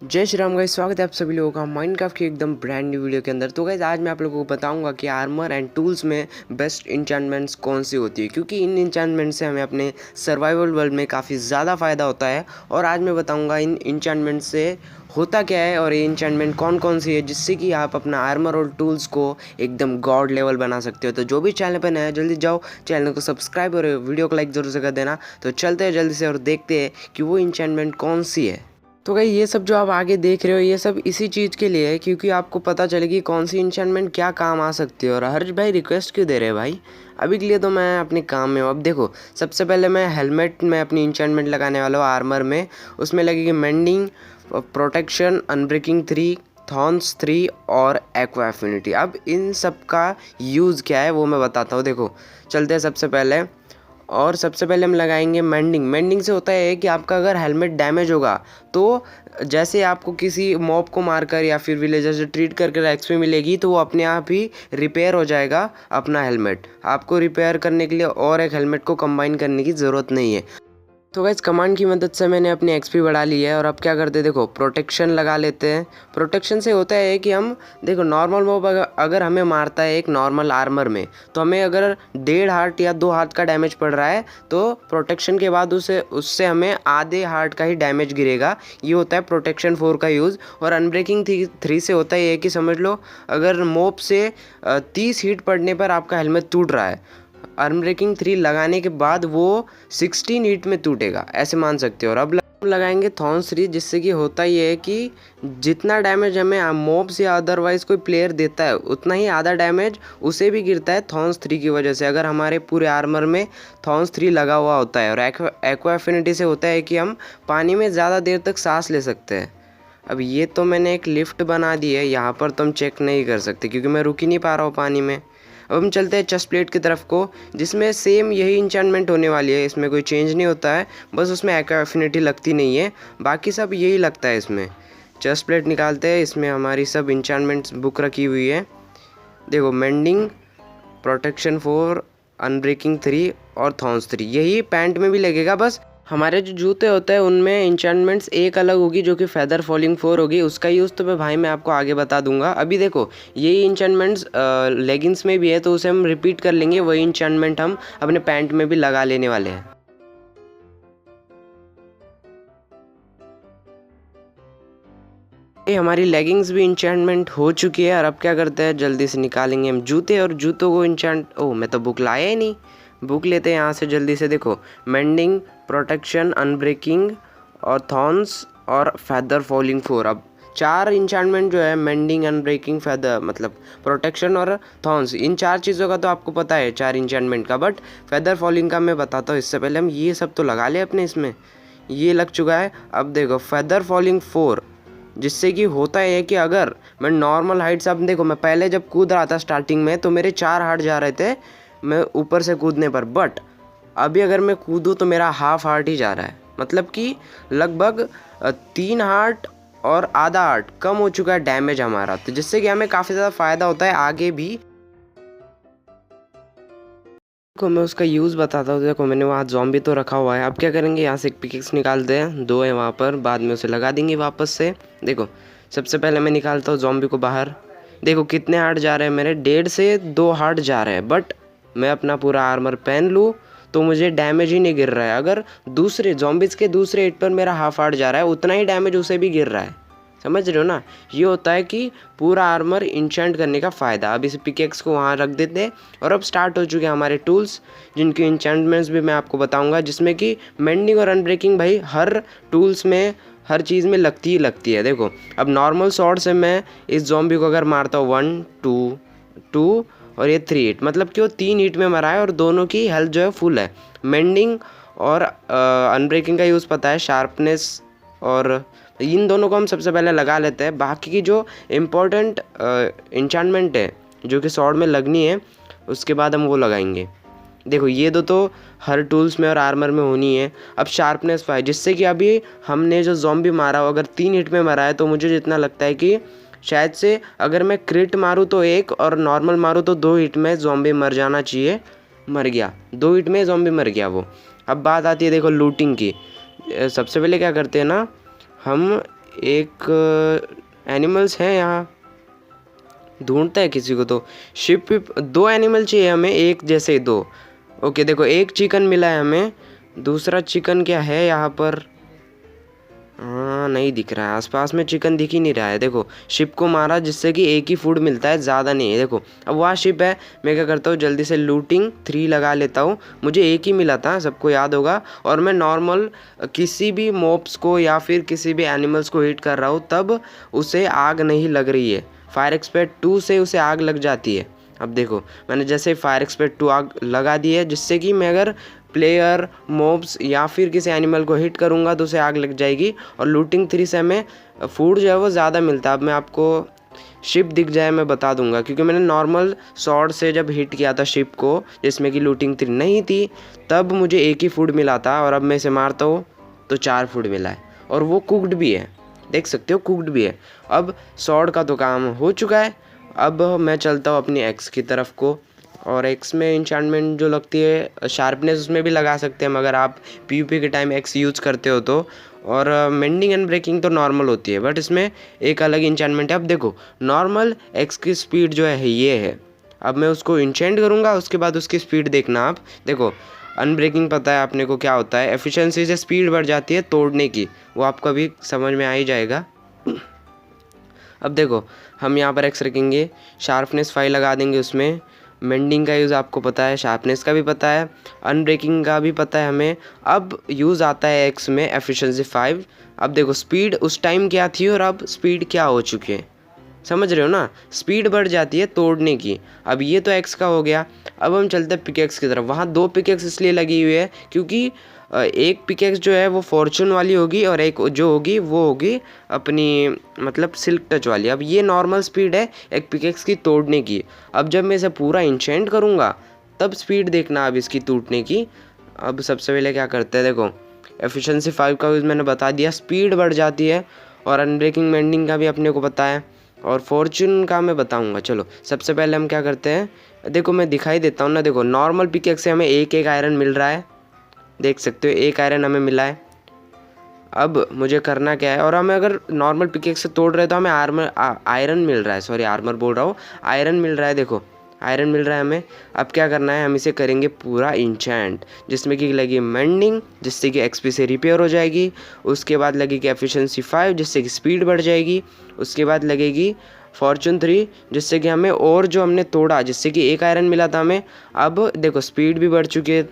जय श्री राम गाइस, स्वागत है आप सभी लोगों का माइनक्राफ्ट की एकदम ब्रांड न्यू वीडियो के अंदर। तो गाइस आज मैं आप लोगों को बताऊंगा कि आर्मर एंड टूल्स में बेस्ट इंचेंटमेंट्स कौन सी होती है, क्योंकि इन इंचेंटमेंट से हमें अपने सर्वाइवल वर्ल्ड में काफ़ी ज़्यादा फ़ायदा होता है। और आज मैं बताऊंगा इन इंचेंटमेंट से होता क्या है और ये इंचेंटमेंट कौन कौन सी है जिससे कि आप अपना आर्मर और टूल्स को एकदम गॉड लेवल बना सकते हो। तो जो भी चैनल पर नया है जल्दी जाओ चैनल को सब्सक्राइब और वीडियो को लाइक ज़रूर से कर देना। तो चलते हैं जल्दी से और देखते हैं कि वो इंचेंटमेंट कौन सी है। तो भाई ये सब जो आप आगे देख रहे हो ये सब इसी चीज़ के लिए है, क्योंकि आपको पता चलेगी कौन सी इंचेंटमेंट क्या काम आ सकती है। और हर्ष भाई रिक्वेस्ट क्यों दे रहे हैं भाई? अभी के लिए तो मैं अपने काम में हूँ। अब देखो, सबसे पहले मैं हेलमेट में अपनी इंचेंटमेंट लगाने वाला हूँ आर्मर में। उसमें लगेगी मेंडिंग, प्रोटेक्शन, अनब्रेकिंग 3, थॉर्न्स 3 और एक्वा एफिनिटी। अब इन सब का यूज़ क्या है वो मैं बताता हूँ। देखो चलते हैं सबसे पहले। और सबसे पहले हम लगाएंगे मेंडिंग। मेंडिंग से होता है कि आपका अगर हेलमेट डैमेज होगा तो जैसे आपको किसी मॉब को मारकर या फिर विलेजर से ट्रीट करके एक्सपी मिलेगी तो वो अपने आप ही रिपेयर हो जाएगा अपना हेलमेट। आपको रिपेयर करने के लिए और एक हेलमेट को कंबाइन करने की ज़रूरत नहीं है। तो गाइस कमांड की मदद से मैंने अपनी एक्सपी बढ़ा ली है। और अब क्या करते हैं, देखो प्रोटेक्शन लगा लेते हैं। प्रोटेक्शन से होता है कि हम देखो नॉर्मल मॉब अगर हमें मारता है एक नॉर्मल आर्मर में, तो हमें अगर 1.5 हार्ट या 2 हार्ट का डैमेज पड़ रहा है तो प्रोटेक्शन के बाद उससे हमें आधे हार्ट का ही डैमेज गिरेगा। ये होता है प्रोटेक्शन 4 का यूज़। और अनब्रेकिंग 3 से होता है कि समझ लो अगर मॉब से 30 हीट पड़ने पर आपका हेलमेट टूट रहा है, अनब्रेकिंग 3 लगाने के बाद वो 16 हीट में टूटेगा, ऐसे मान सकते हो। और अब लगाएंगे थॉर्न्स 3, जिससे कि होता ये है कि जितना डैमेज हमें मॉब्स या अदरवाइज कोई प्लेयर देता है उतना ही आधा डैमेज उसे भी गिरता है थॉर्न्स 3 की वजह से, अगर हमारे पूरे आर्मर में थॉर्न्स 3 लगा हुआ होता है। और एक्वा एफिनिटी से होता है कि हम पानी में ज़्यादा देर तक सांस ले सकते हैं। अब ये तो मैंने एक लिफ्ट बना दी है, यहाँ पर तुम चेक नहीं कर सकते क्योंकि मैं रुक ही नहीं पा रहा हूँ पानी में। अब हम चलते हैं चेस्ट प्लेट की तरफ को, जिसमें सेम यही इंचेंटमेंट होने वाली है। इसमें कोई चेंज नहीं होता है, बस उसमें एक्वा एफिनिटी लगती नहीं है, बाकी सब यही लगता है इसमें। चेस्ट प्लेट निकालते हैं, इसमें हमारी सब इंचेंटमेंट्स बुक रखी हुई है। देखो मेंडिंग, प्रोटेक्शन 4, अनब्रेकिंग 3 और थॉर्न्स 3, यही पैंट में भी लगेगा। बस हमारे जो जूते होते हैं उनमें इंचेंटमेंट्स एक अलग होगी जो कि फेदर फॉलिंग 4 होगी। उसका यूज़ तो मैं आपको आगे बता दूंगा। अभी देखो यही इंचेंटमेंट्स लेगिंग्स में भी है, तो उसे हम रिपीट कर लेंगे। वही इंचेंटमेंट हम अपने पैंट में भी लगा लेने वाले हैं। ये हमारी लेगिंग्स भी इंचेंटमेंट हो चुकी है। और अब क्या करते हैं, जल्दी से निकालेंगे हम जूते और जूतों को इंचेंट। ओह, मैं तो बुक लाया ही नहीं। बुक लेते हैं यहाँ से जल्दी से। देखो मेंडिंग, प्रोटेक्शन, अनब्रेकिंग और थॉर्न्स और फेदर फॉलिंग 4। अब 4 इंचेंटमेंट जो है, मेंडिंग, अनब्रेकिंग, फेदर मतलब प्रोटेक्शन और थॉर्न्स, इन 4 चीज़ों का तो आपको पता है 4 इंचेंटमेंट का। बट फेदर फॉलिंग का मैं बताता हूँ। इससे पहले हम ये सब तो लगा ले अपने इसमें, ये लग चुका है। अब देखो फेदर फॉलिंग 4, जिससे कि होता है कि अगर मैं नॉर्मल हाइट से, अब देखो मैं पहले जब कूद रहा था स्टार्टिंग में तो मेरे 4 हार्ट जा रहे थे मैं ऊपर से कूदने पर, बट अभी अगर मैं कूदूँ तो मेरा हाफ हार्ट ही जा रहा है। मतलब कि लगभग 3 हार्ट और आधा हार्ट कम हो चुका है डैमेज हमारा, तो जिससे कि हमें काफ़ी ज़्यादा फ़ायदा होता है आगे भी। को मैं उसका यूज़ बताता हूँ। देखो मैंने वहाँ जॉम्बी तो रखा हुआ है। अब क्या करेंगे, यहाँ से एक पिकेक्स निकालते हैं, 2 है वहाँ पर, बाद में उसे लगा देंगे वापस से। देखो सबसे पहले मैं निकालता हूँ जॉम्बी को बाहर। देखो कितने हार्ट जा रहे हैं मेरे, 1.5 से 2 हार्ट जा रहे हैं। बट मैं अपना पूरा आर्मर पहन लूँ तो मुझे डैमेज ही नहीं गिर रहा है। अगर दूसरे जॉम्बिस के दूसरे हिट पर मेरा हाफ हार्ट जा रहा है उतना ही डैमेज उसे भी गिर रहा है। समझ रहे हो ना? ये होता है कि पूरा आर्मर इंचेंट करने का फ़ायदा। अब इस पिकेक्स को वहाँ रख देते हैं। और अब स्टार्ट हो चुके हैं हमारे टूल्स, जिनकी इंचेंटमेंट्स भी मैं आपको बताऊंगा, जिसमें कि मेंडिंग और अनब्रेकिंग भाई हर टूल्स में हर चीज़ में लगती ही लगती है। देखो अब नॉर्मल शॉट से मैं इस जॉम्बी को अगर मारता हूँ 1 2 2 और ये 3 हिट, मतलब कि वो 3 हिट में मरा है और दोनों की हेल्थ जो है फुल है। मेंडिंग और अनब्रेकिंग का यूज़ पता है, शार्पनेस, और इन दोनों को हम सबसे पहले लगा लेते हैं। बाकी की जो इम्पोर्टेंट इंचेंटमेंट है जो कि स्वॉर्ड में लगनी है उसके बाद हम वो लगाएंगे। देखो ये दो तो हर टूल्स में और आर्मर में होनी है। अब शार्पनेस 5, जिससे कि अभी हमने जो जॉम्बी मारा हो अगर 3 हिट में मरा है तो मुझे जितना लगता है कि शायद से अगर मैं क्रिट मारूँ तो 1 और नॉर्मल मारूँ तो 2 हिट में जॉम्बी मर जाना चाहिए। मर गया, 2 हिट में जॉम्बी मर गया वो। अब बात आती है देखो लूटिंग की। सबसे पहले क्या करते हैं ना, हम एक एनिमल्स हैं यहाँ, ढूंढता है किसी को। तो शिप 2 एनिमल चाहिए हमें, एक जैसे 2। ओके देखो, एक चिकन मिला है हमें, दूसरा चिकन क्या है यहाँ पर? हाँ नहीं दिख रहा है, आसपास में चिकन दिख ही नहीं रहा है। देखो शिप को मारा जिससे कि एक ही फूड मिलता है, ज़्यादा नहीं है। देखो अब वहाँ शिप है, मैं क्या करता हूँ जल्दी से लूटिंग 3 लगा लेता हूँ। मुझे एक ही मिला था, सबको याद होगा। और मैं नॉर्मल किसी भी मॉब्स को या फिर किसी भी एनिमल्स को हिट कर रहा हूँ, तब उसे आग नहीं लग रही है। फायर एक्सपर्ट 2 से उसे आग लग जाती है। अब देखो मैंने जैसे फायर एक्सपर्ट 2 आग लगा दी है, जिससे कि मैं अगर प्लेयर मॉब्स या फिर किसी एनिमल को हिट करूंगा तो उसे आग लग जाएगी। और लूटिंग 3 से हमें फूड जो है वो ज़्यादा मिलता है। अब मैं आपको शिप दिख जाए मैं बता दूंगा, क्योंकि मैंने नॉर्मल स्वॉर्ड से जब हिट किया था शिप को, जिसमें कि लूटिंग 3 नहीं थी, तब मुझे एक ही फूड मिला था। और अब मैं इसे मारता हूँ तो 4 फूड मिला है, और वो कुकड भी है, देख सकते हो कुकड भी है। अब स्वॉर्ड का तो काम हो चुका है। अब मैं चलता हूँ अपनी एक्स की तरफ को, और एक्स में इंचार्टमेंट जो लगती है शार्पनेस उसमें भी लगा सकते हैं, मगर आप पीयूपी के टाइम एक्स यूज़ करते हो तो। और मेंडिंग एंड ब्रेकिंग तो नॉर्मल होती है, बट इसमें एक अलग इंचार्टमेंट है। अब देखो नॉर्मल एक्स की स्पीड जो है ये है। अब मैं उसको इंचेंट करूँगा, उसके बाद उसकी स्पीड देखना आप। देखो अनब्रेकिंग पता है आपने को क्या होता है, एफिशिएंसी से स्पीड बढ़ जाती है तोड़ने की, वो आपको अभी समझ में आ ही जाएगा। अब देखो हम यहाँ पर एक्स रखेंगे, शार्पनेस 5 लगा देंगे उसमें। मेंडिंग का यूज़ आपको पता है, शार्पनेस का भी पता है, अनब्रेकिंग का भी पता है हमें। अब यूज़ आता है एक्स में एफिशिएंसी 5। अब देखो स्पीड उस टाइम क्या थी और अब स्पीड क्या हो चुकी है, समझ रहे हो ना? स्पीड बढ़ जाती है तोड़ने की। अब ये तो एक्स का हो गया। अब हम चलते हैं पिकेक्स की तरफ। वहाँ 2 पिकेक्स इसलिए लगी हुई है क्योंकि एक पिकेक्स जो है वो फॉर्चून वाली होगी, और एक जो होगी वो होगी अपनी मतलब सिल्क टच वाली। अब ये नॉर्मल स्पीड है एक पिकेक्स की तोड़ने की। अब जब मैं इसे पूरा इंचेंट करूँगा तब स्पीड देखना अब इसकी टूटने की। अब सबसे पहले क्या करते हैं, देखो एफिशिएंसी 5 का यूज़ मैंने बता दिया, स्पीड बढ़ जाती है। और अनब्रेकिंग मेंडिंग का भी अपने को पता है, और फॉर्चून का मैं बताऊंगा। चलो सबसे पहले हम क्या करते हैं, देखो मैं दिखाई देता हूँ ना। देखो नॉर्मल पिकेक्स से हमें एक आयरन मिल रहा है, देख सकते हो एक आयरन हमें मिला है। अब मुझे करना क्या है, और हमें अगर नॉर्मल पिकेक्स से तोड़ रहे हैं तो हमें आयरन मिल रहा है, सॉरी आर्मर बोल रहा हूँ, आयरन मिल रहा है। देखो आयरन मिल रहा है हमें। अब क्या करना है, हम इसे करेंगे पूरा इंचेंट, जिसमें कि लगेगी मेंडिंग जिससे कि एक्सपी से रिपेयर हो जाएगी। उसके बाद लगेगी एफिशिएंसी 5 जिससे कि स्पीड बढ़ जाएगी। उसके बाद लगेगी फॉर्चून 3 जिससे कि हमें और जो हमने तोड़ा, जिससे कि एक आयरन मिला था हमें, अब देखो स्पीड भी बढ़ चुकी है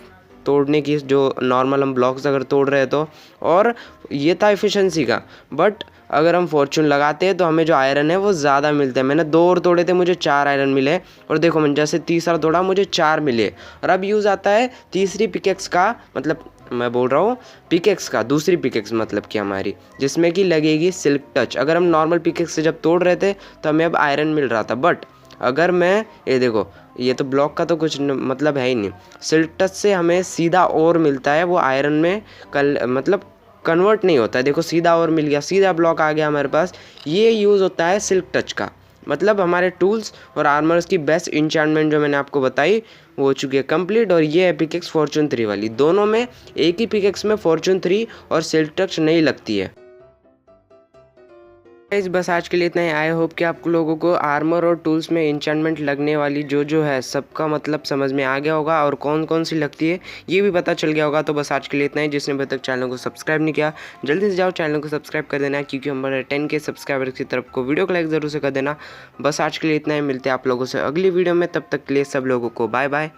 तोड़ने की, जो नॉर्मल हम ब्लॉक्स अगर तोड़ रहे तो। और ये था एफिशिएंसी का, बट अगर हम फॉर्चून लगाते हैं तो हमें जो आयरन है वो ज़्यादा मिलता है। मैंने 2 और तोड़े थे, मुझे 4 आयरन मिले। और देखो मैंने जैसे तीसरा तोड़ा मुझे 4 मिले। और अब यूज़ आता है तीसरी पिकेक्स का, मतलब मैं बोल रहा हूँ पिकेक्स का, दूसरी पिकेक्स मतलब कि हमारी, जिसमें कि लगेगी सिल्क टच। अगर हम नॉर्मल पिकेक्स से जब तोड़ रहे थे तो हमें अब आयरन मिल रहा था, बट अगर मैं ये देखो ये तो ब्लॉक का तो कुछ मतलब है ही नहीं, सिल्क टच से हमें सीधा और मिलता है, वो आयरन में मतलब कन्वर्ट नहीं होता है। देखो सीधा और मिल गया, सीधा ब्लॉक आ गया हमारे पास। ये यूज़ होता है सिल्क टच का। मतलब हमारे टूल्स और आर्मर्स की बेस्ट इंचार्टमेंट जो मैंने आपको बताई वो हो चुकी है कंप्लीट। और ये है पिकेक्स फॉर्चून 3 वाली, दोनों में एक ही पिकेक्स में फॉर्चून 3 और सिल्क टच नहीं लगती है। गाइस बस आज के लिए इतना ही। आई होप कि आप लोगों को आर्मर और टूल्स में इंचार्टमेंट लगने वाली जो है सबका मतलब समझ में आ गया होगा, और कौन कौन सी लगती है ये भी पता चल गया होगा। तो बस आज के लिए इतना ही। जिसने अभी तक चैनल को सब्सक्राइब नहीं किया जल्दी से जाओ चैनल को सब्सक्राइब कर देना, क्योंकि हमारे 10K सब्सक्राइबर्स की तरफ को वीडियो को लाइक ज़रूर से कर देना। बस आज के लिए इतना ही, मिलते हैं आप लोगों से अगली वीडियो में, तब तक के लिए सब लोगों को बाय बाय।